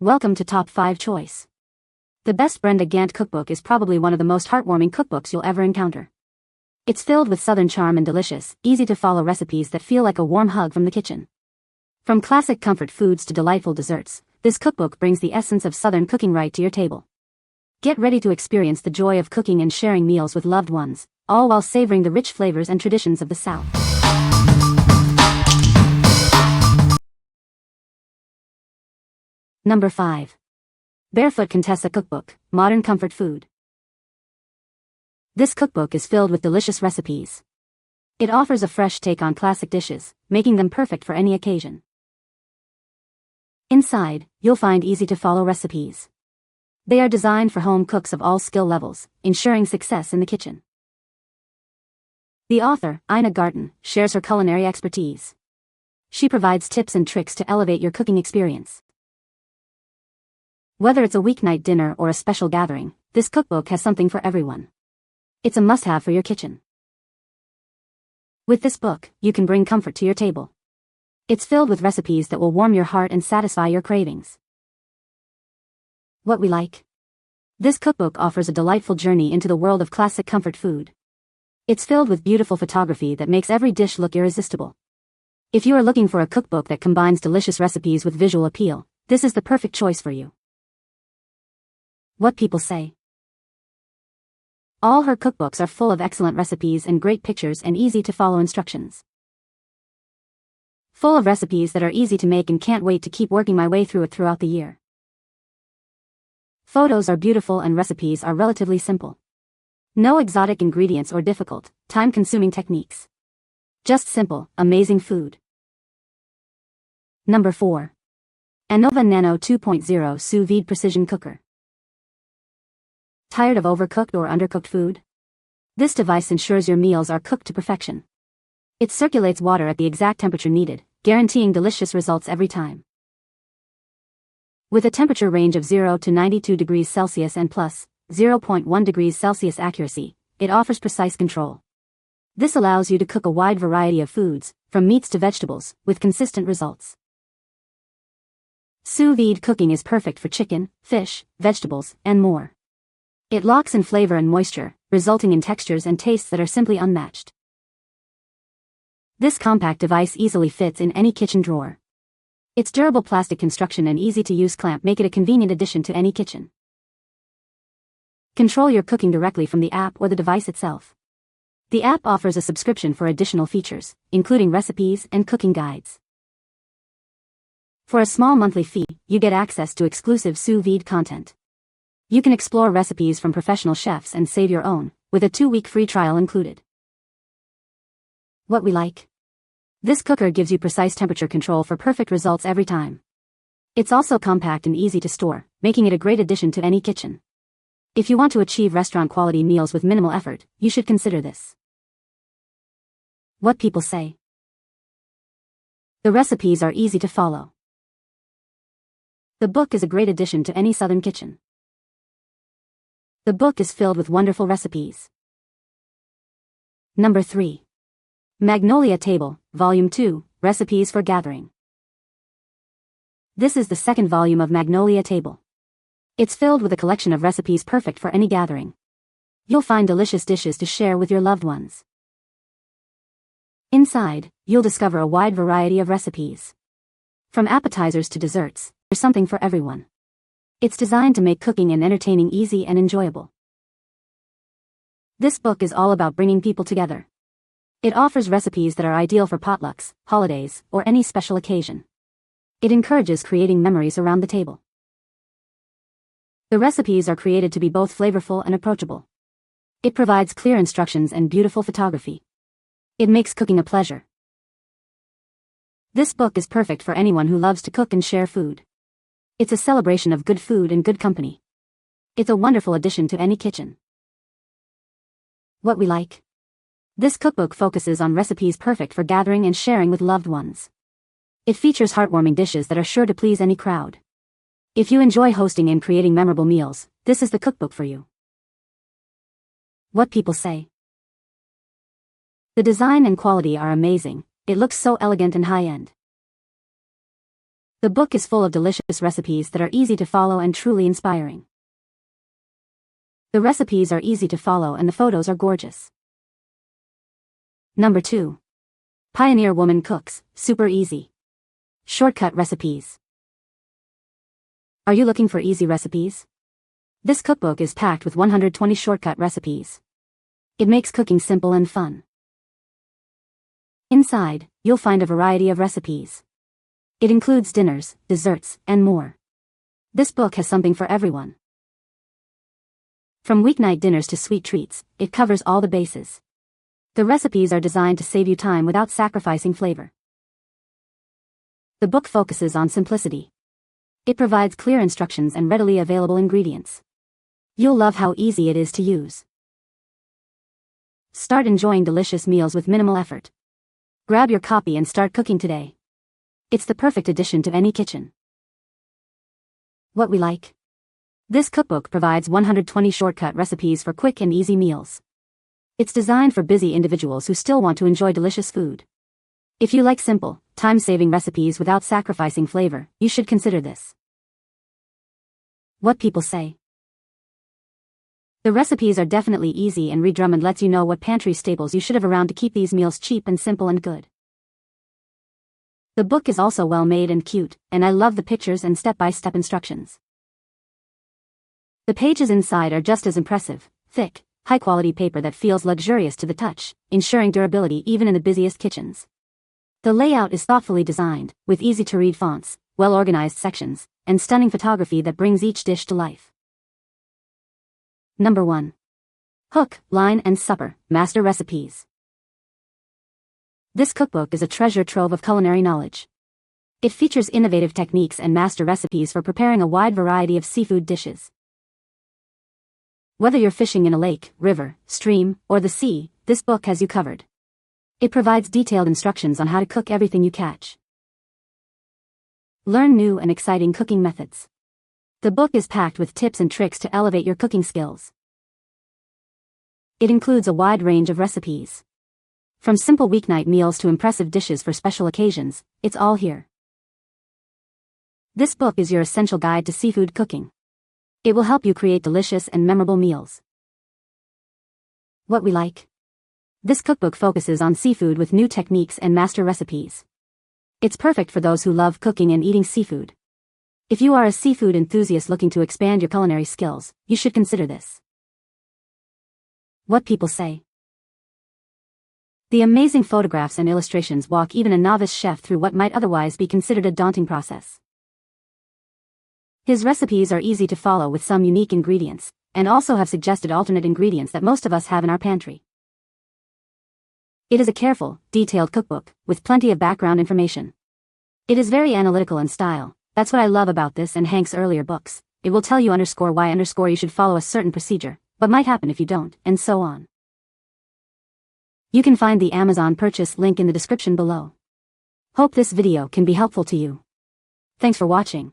Welcome to Top 5 Choice. The best Brenda Gantt Cookbook is probably one of the most heartwarming cookbooks you'll ever encounter. It's filled with southern charm and delicious, easy-to-follow recipes that feel like a warm hug from the kitchen. From classic comfort foods to delightful desserts, this cookbook brings the essence of southern cooking right to your table. Get ready to experience the joy of cooking and sharing meals with loved ones, all while savoring the rich flavors and traditions of the South. Number 5. Barefoot Contessa Cookbook, Modern Comfort Food. This cookbook is filled with delicious recipes. It offers a fresh take on classic dishes, making them perfect for any occasion. Inside, you'll find easy-to-follow recipes. They are designed for home cooks of all skill levels, ensuring success in the kitchen. The author, Ina Garten, shares her culinary expertise. She provides tips and tricks to elevate your cooking experience. Whether it's a weeknight dinner or a special gathering, this cookbook has something for everyone. It's a must-have for your kitchen. With this book, you can bring comfort to your table. It's filled with recipes that will warm your heart and satisfy your cravings. What we like. This cookbook offers a delightful journey into the world of classic comfort food. It's filled with beautiful photography that makes every dish look irresistible. If you are looking for a cookbook that combines delicious recipes with visual appeal, this is the perfect choice for you. What people say. All her cookbooks are full of excellent recipes and great pictures and easy-to-follow instructions. Full of recipes that are easy to make and can't wait to keep working my way through it throughout the year. Photos are beautiful and recipes are relatively simple. No exotic ingredients or difficult, time-consuming techniques. Just simple, amazing food. Number 4. Anova Nano 2.0 Sous Vide Precision Cooker. Tired of overcooked or undercooked food? This device ensures your meals are cooked to perfection. It circulates water at the exact temperature needed, guaranteeing delicious results every time. With a temperature range of 0 to 92 degrees Celsius and plus 0.1 degrees Celsius accuracy, it offers precise control. This allows you to cook a wide variety of foods, from meats to vegetables, with consistent results. Sous vide cooking is perfect for chicken, fish, vegetables, and more. It locks in flavor and moisture, resulting in textures and tastes that are simply unmatched. This compact device easily fits in any kitchen drawer. Its durable plastic construction and easy-to-use clamp make it a convenient addition to any kitchen. Control your cooking directly from the app or the device itself. The app offers a subscription for additional features, including recipes and cooking guides. For a small monthly fee, you get access to exclusive sous vide content. You can explore recipes from professional chefs and save your own, with a 2-week free trial included. What we like. This cooker gives you precise temperature control for perfect results every time. It's also compact and easy to store, making it a great addition to any kitchen. If you want to achieve restaurant-quality meals with minimal effort, you should consider this. What people say. The recipes are easy to follow. The book is a great addition to any southern kitchen. The book is filled with wonderful recipes. Number 3. Magnolia Table, Volume 2, Recipes for Gathering. This is the second volume of Magnolia Table. It's filled with a collection of recipes perfect for any gathering. You'll find delicious dishes to share with your loved ones. Inside, you'll discover a wide variety of recipes. From appetizers to desserts, there's something for everyone. It's designed to make cooking and entertaining easy and enjoyable. This book is all about bringing people together. It offers recipes that are ideal for potlucks, holidays, or any special occasion. It encourages creating memories around the table. The recipes are created to be both flavorful and approachable. It provides clear instructions and beautiful photography. It makes cooking a pleasure. This book is perfect for anyone who loves to cook and share food. It's a celebration of good food and good company. It's a wonderful addition to any kitchen. What we like. This cookbook focuses on recipes perfect for gathering and sharing with loved ones. It features heartwarming dishes that are sure to please any crowd. If you enjoy hosting and creating memorable meals, this is the cookbook for you. What people say. The design and quality are amazing. It looks so elegant and high-end. The book is full of delicious recipes that are easy to follow and truly inspiring. The recipes are easy to follow and the photos are gorgeous. Number 2. Pioneer Woman Cooks, Super Easy. Shortcut Recipes. Are you looking for easy recipes? This cookbook is packed with 120 shortcut recipes. It makes cooking simple and fun. Inside, you'll find a variety of recipes. It includes dinners, desserts, and more. This book has something for everyone. From weeknight dinners to sweet treats, it covers all the bases. The recipes are designed to save you time without sacrificing flavor. The book focuses on simplicity. It provides clear instructions and readily available ingredients. You'll love how easy it is to use. Start enjoying delicious meals with minimal effort. Grab your copy and start cooking today. It's the perfect addition to any kitchen. What we like. This cookbook provides 120 shortcut recipes for quick and easy meals. It's designed for busy individuals who still want to enjoy delicious food. If you like simple, time-saving recipes without sacrificing flavor, you should consider this. What people say. The recipes are definitely easy and Reed Drummond lets you know what pantry staples you should have around to keep these meals cheap and simple and good. The book is also well made and cute, and I love the pictures and step-by-step instructions. The pages inside are just as impressive, thick, high-quality paper that feels luxurious to the touch, ensuring durability even in the busiest kitchens. The layout is thoughtfully designed, with easy-to-read fonts, well-organized sections, and stunning photography that brings each dish to life. Number 1. Hook, Line and Supper, Master Recipes. This cookbook is a treasure trove of culinary knowledge. It features innovative techniques and master recipes for preparing a wide variety of seafood dishes. Whether you're fishing in a lake, river, stream, or the sea, this book has you covered. It provides detailed instructions on how to cook everything you catch. Learn new and exciting cooking methods. The book is packed with tips and tricks to elevate your cooking skills. It includes a wide range of recipes. From simple weeknight meals to impressive dishes for special occasions, it's all here. This book is your essential guide to seafood cooking. It will help you create delicious and memorable meals. What we like. This cookbook focuses on seafood with new techniques and master recipes. It's perfect for those who love cooking and eating seafood. If you are a seafood enthusiast looking to expand your culinary skills, you should consider this. What people say. The amazing photographs and illustrations walk even a novice chef through what might otherwise be considered a daunting process. His recipes are easy to follow with some unique ingredients, and also have suggested alternate ingredients that most of us have in our pantry. It is a careful, detailed cookbook, with plenty of background information. It is very analytical in style. That's what I love about this and Hank's earlier books. It will tell you why you should follow a certain procedure, what might happen if you don't, and so on. You can find the Amazon purchase link in the description below. Hope this video can be helpful to you. Thanks for watching.